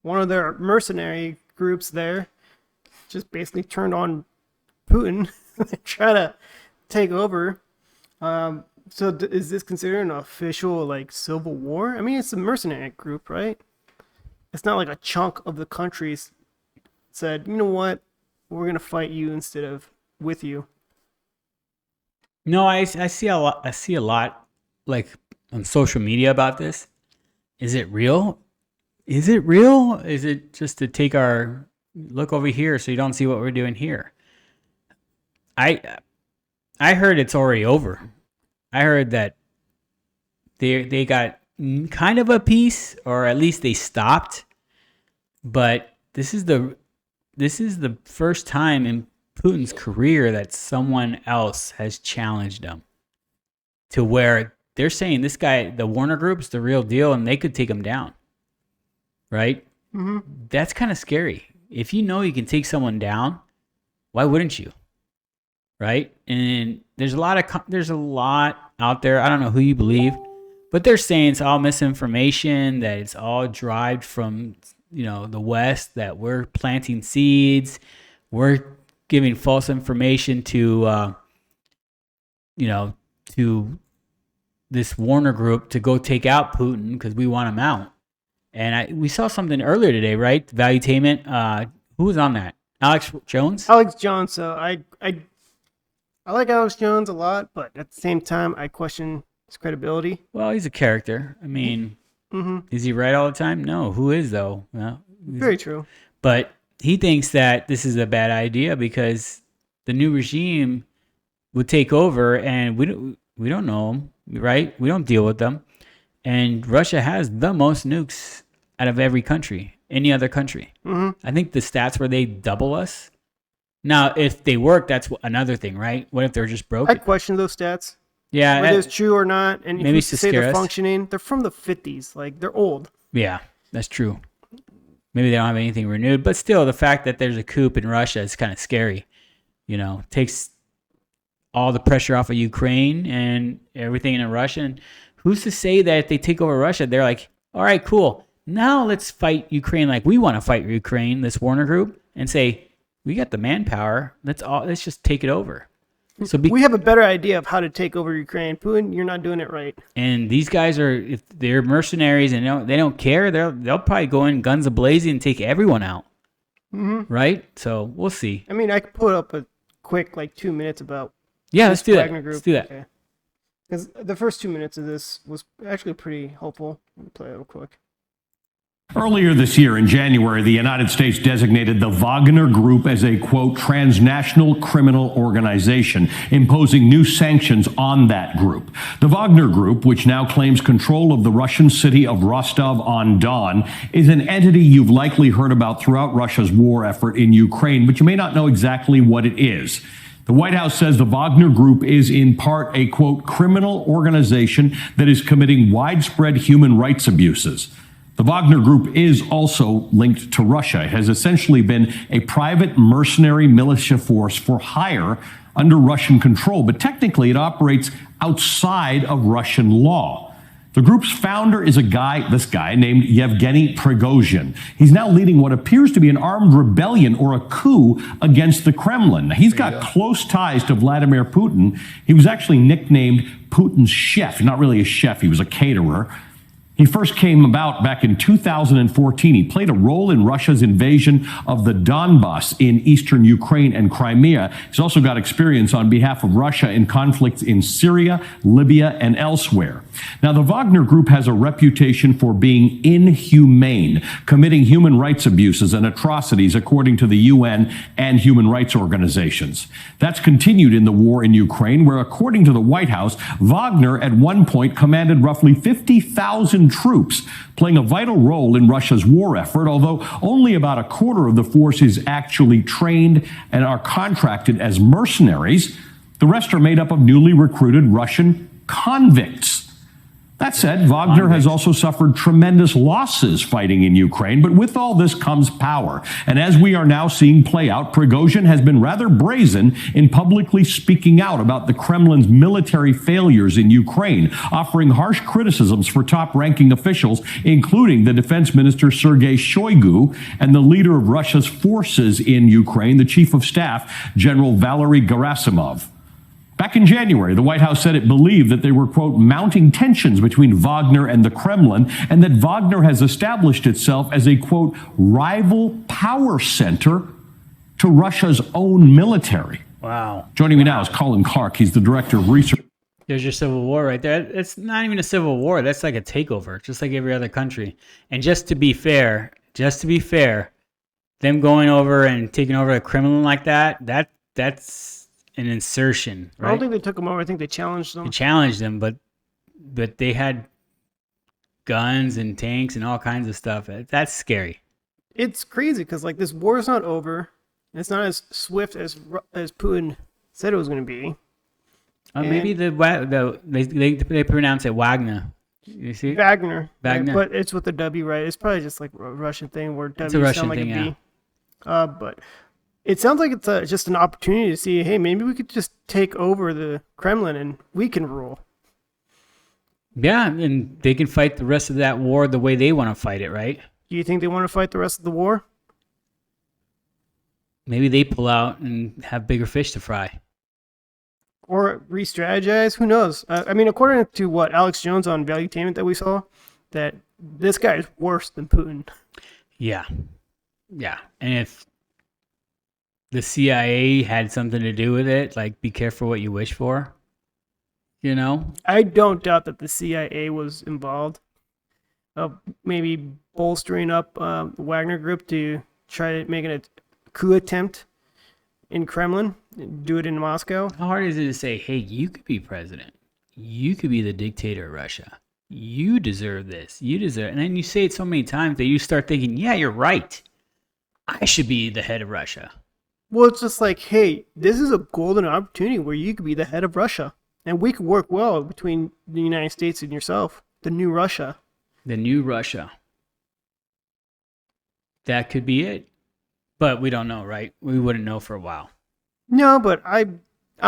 one of their mercenary groups there just basically turned on Putin and try to take over. So is this considered an official like civil war? I mean, it's a mercenary group, right? It's not like a chunk of the country said, you know what, we're gonna fight you instead of with you. No, I see a lot. I see a lot like on social media about this. Is it real? Is it real? Is it just to take our look over here so you don't see what we're doing here? I heard it's already over. I heard that they got kind of a peace, or at least they stopped. But this is the first time in Putin's career that someone else has challenged him to where they're saying this guy, the Wagner Group's the real deal, and they could take him down. Right? Mm-hmm. That's kind of scary. If you know you can take someone down, why wouldn't you? Right? And there's a lot out there. I don't know who you believe, but they're saying it's all misinformation, that it's all derived from, the West, that we're planting seeds, we're giving false information to this Wagner Group to go take out Putin because we want him out. And we saw something earlier today, right? Valuetainment. Who was on that? Alex Jones? Alex Jones. So I like Alex Jones a lot, but at the same time, I question his credibility. Well, he's a character. I mean, Is he right all the time? No. Who is, though? Well, very true. But he thinks that this is a bad idea because the new regime would take over, and we don't know them, right? We don't deal with them. And Russia has the most nukes out of every country, any other country. I think the stats where they double us. Now, if they work, that's another thing, right? What if they're just broken? I question those stats. Yeah. Whether it's true or not. And maybe if you say they're functioning, they're from the 50s. Like, they're old. Yeah, that's true. Maybe they don't have anything renewed. But still, the fact that there's a coup in Russia is kind of scary. Takes all the pressure off of Ukraine and everything in Russia. And who's to say that if they take over Russia, they're like, all right, cool. Now let's fight Ukraine like we want to fight Ukraine, this Wagner Group, and say, we got the manpower. Let's just take it over. So we have a better idea of how to take over Ukraine. Putin, you're not doing it right. And these guys if they're mercenaries and they don't care, they'll probably go in guns a-blazing and take everyone out. Right? So we'll see. I mean, I could put up a quick 2 minutes about let's do Wagner that. Group. Let's do that. Okay. Because the first 2 minutes of this was actually pretty helpful. Let me play it real quick. Earlier this year, in January, the United States designated the Wagner Group as a, quote, transnational criminal organization, imposing new sanctions on that group. The Wagner Group, which now claims control of the Russian city of Rostov-on-Don, is an entity you've likely heard about throughout Russia's war effort in Ukraine, but you may not know exactly what it is. The White House says the Wagner Group is in part a, quote, criminal organization that is committing widespread human rights abuses. The Wagner Group is also linked to Russia. It has essentially been a private mercenary militia force for hire under Russian control, but technically it operates outside of Russian law. The group's founder is this guy named Yevgeny Prigozhin. He's now leading what appears to be an armed rebellion or a coup against the Kremlin. He's got close ties to Vladimir Putin. He was actually nicknamed Putin's chef. Not really a chef, he was a caterer. He first came about back in 2014. He played a role in Russia's invasion of the Donbass in eastern Ukraine and Crimea. He's also got experience on behalf of Russia in conflicts in Syria, Libya, and elsewhere. Now, the Wagner Group has a reputation for being inhumane, committing human rights abuses and atrocities, according to the UN and human rights organizations. That's continued in the war in Ukraine, where, according to the White House, Wagner at one point commanded roughly 50,000 troops, playing a vital role in Russia's war effort, although only about a quarter of the force is actually trained and are contracted as mercenaries. The rest are made up of newly recruited Russian convicts. That said, Wagner has also suffered tremendous losses fighting in Ukraine, but with all this comes power. And as we are now seeing play out, Prigozhin has been rather brazen in publicly speaking out about the Kremlin's military failures in Ukraine, offering harsh criticisms for top-ranking officials, including the defense minister Sergei Shoigu and the leader of Russia's forces in Ukraine, the chief of staff, General Valery Gerasimov. Back in January, the White House said it believed that there were, quote, mounting tensions between Wagner and the Kremlin, and that Wagner has established itself as a, quote, rival power center to Russia's own military. Wow. Joining me now is Colin Clark. He's the director of research. There's your civil war right there. It's not even a civil war. That's like a takeover, just like every other country. And just to be fair, them going over and taking over the Kremlin like that's an insertion, right? I don't think they took them over. I think they challenged them. They challenged them, but they had guns and tanks and all kinds of stuff. That's scary. It's crazy because like this war is not over. It's not as swift as Putin said it was going to be. Maybe they pronounce it Wagner. You see? Wagner. Wagner. Right? But it's with the W, right? It's probably just like a Russian thing where W It's a Russian sound like thing, a B. yeah. But it sounds like it's just an opportunity to see, hey, maybe we could just take over the Kremlin and we can rule. Yeah, and they can fight the rest of that war the way they want to fight it, right? Do you think they want to fight the rest of the war? Maybe they pull out and have bigger fish to fry. Or re-strategize? Who knows? I mean, according to what Alex Jones on Valuetainment that we saw, that this guy is worse than Putin. Yeah. Yeah. And if the CIA had something to do with it, like be careful what you wish for, you know? I don't doubt that the CIA was involved. Maybe bolstering up the Wagner group to try to make a coup attempt in Kremlin, do it in Moscow. How hard is it to say, hey, you could be president. You could be the dictator of Russia. You deserve this. You deserve it. And then you say it so many times that you start thinking, yeah, you're right. I should be the head of Russia. Well, it's just like, hey, this is a golden opportunity where you could be the head of Russia. And we could work well between the United States and yourself. The new Russia. The new Russia. That could be it. But we don't know, right? We wouldn't know for a while. No, but I'm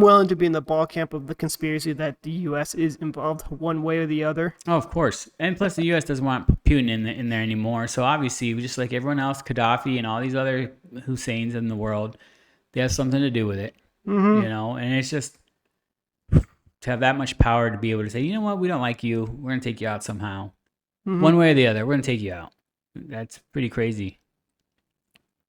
willing to be in the ball camp of the conspiracy that the U.S. is involved one way or the other. Oh, of course. And plus the U.S. doesn't want Putin in there anymore. So obviously, just like everyone else, Gaddafi and all these other Husseins in the world, they have something to do with it. Mm-hmm. You know, and it's just to have that much power to be able to say, you know what, we don't like you. We're going to take you out somehow. Mm-hmm. One way or the other, we're going to take you out. That's pretty crazy.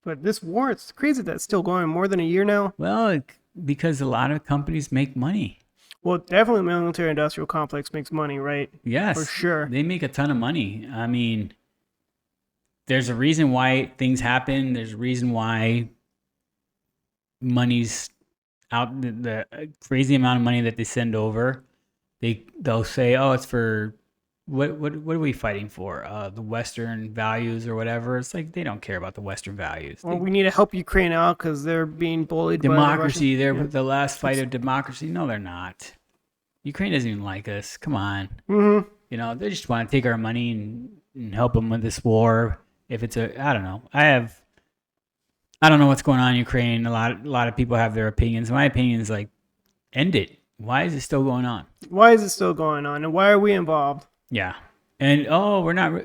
But this war, it's crazy that it's still going more than a year now. Well, because a lot of companies make money. Well, definitely the military-industrial complex makes money, right? Yes. For sure. They make a ton of money. I mean, there's a reason why things happen. There's a reason why money's out, the crazy amount of money that they send over. They'll say, oh, it's for, what are we fighting for? The Western values or whatever. It's like they don't care about the Western values. Well, we need to help Ukraine out because they're being bullied democracy. by the They're the last fight of democracy. No, they're not. Ukraine doesn't even like us. Come on. Mm-hmm. You know, they just want to take our money and help them with this war. If it's I don't know. I don't know what's going on in Ukraine. A lot of people have their opinions. My opinion is like, end it. Why is it still going on? Why is it still going on? And why are we involved? Yeah. And,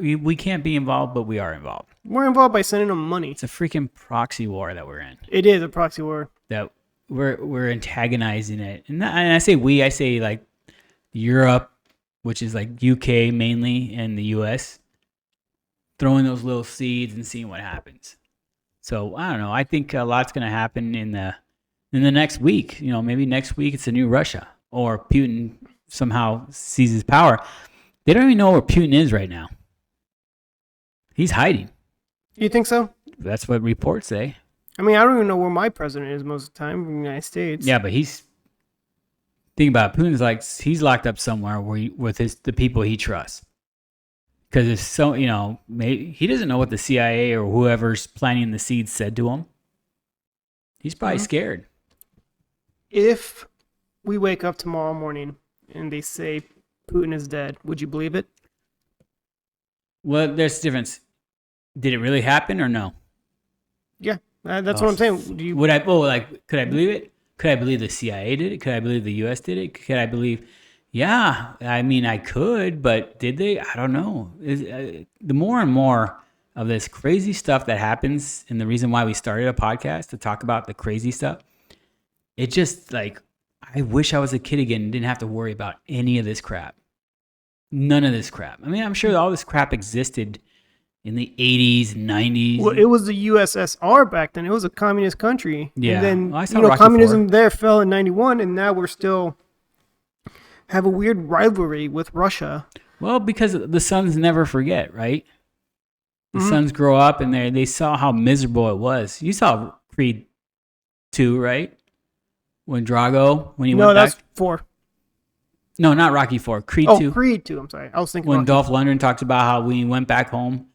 we can't be involved, but we are involved. We're involved by sending them money. It's a freaking proxy war that we're in. It is a proxy war. That we're antagonizing it. And I say we, I say like Europe, which is like UK mainly, and the US, throwing those little seeds and seeing what happens. So I don't know. I think a lot's going to happen in the next week. You know, maybe next week it's a new Russia, or Putin somehow seizes power. They don't even know where Putin is right now. He's hiding. You think so? That's what reports say. I mean, I don't even know where my president is most of the time in the United States. Yeah, but think about it, Putin's like he's locked up somewhere with the people he trusts. Because if so, you know, maybe he doesn't know what the CIA or whoever's planting the seeds said to him. He's probably scared. If we wake up tomorrow morning and they say Putin is dead. Would you believe it? Well, there's a difference. Did it really happen or no? Yeah, that's what I'm saying. Do you? Would I? Oh, like, could I believe it? Could I believe the CIA did it? Could I believe the U.S. did it? Could I believe? Yeah, I mean, I could, but did they? I don't know. The more and more of this crazy stuff that happens, and the reason why we started a podcast to talk about the crazy stuff, it just like, I wish I was a kid again and didn't have to worry about any of this crap. None of this crap. I mean, I'm sure all this crap existed in the 80s, 90s. Well, it was the USSR back then. It was a communist country. Yeah. And then, Well, I saw Rocky communism IV. there fell in 91, and now we're still have a weird rivalry with Russia. Well, because the sons never forget, right? The sons grow up and they saw how miserable it was. You saw Creed 2, right? When Drago, when he No, went that's back. 4. No, not Rocky 4. Creed Oh, 2. Creed 2. I'm sorry. I was thinking When Rocky. Dolph Lundgren talks about how when he went back home,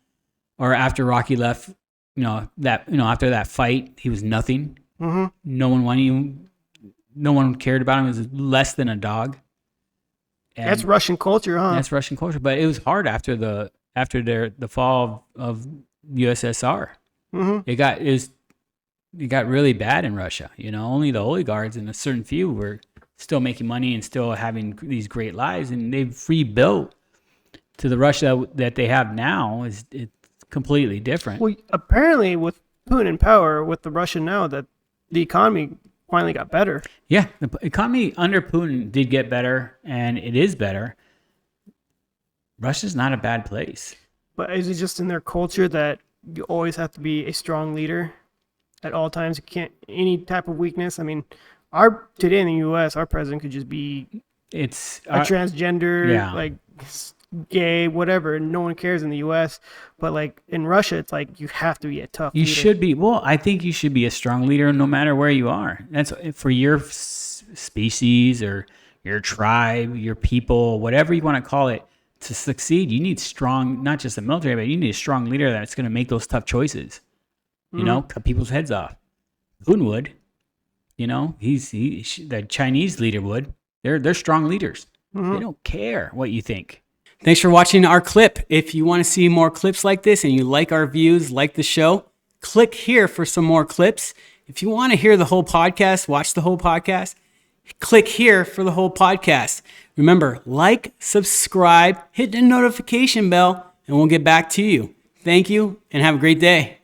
or after Rocky left, after that fight, he was nothing. Mm-hmm. No one wanted him. No one cared about him. He was less than a dog. And That's Russian culture, huh? that's Russian culture. But it was hard after the fall of USSR. Mm-hmm. It got really bad in Russia. Only the oligarchs and a certain few were still making money and still having these great lives, and they've rebuilt to the Russia that they have now. It's completely different. Well, apparently, with Putin in power, with the Russia now, that the economy finally got better. Yeah, the economy under Putin did get better, and it is better. Russia's not a bad place. But is it just in their culture that you always have to be a strong leader at all times? You can't any type of weakness. I mean, today in the U.S., our president could just be It's a transgender, yeah. like gay, whatever, and no one cares in the U.S. But like in Russia, it's like you have to be a tough. You leader. should be. Well, I think you should be a strong leader no matter where you are. That's for your species or your tribe, your people, whatever you want to call it. To succeed, you need strong, not just the military, but you need a strong leader that's going to make those tough choices. Cut people's heads off. Putin would. The Chinese leader would. They're strong leaders. They don't care what you think. Thanks for watching our clip. If you want to see more clips like this and you like our views, like the show, click here for some more clips. If you want to hear the whole podcast, watch the whole podcast, click here for the whole podcast. Remember, like, subscribe, hit the notification bell, and we'll get back to you. Thank you, and have a great day.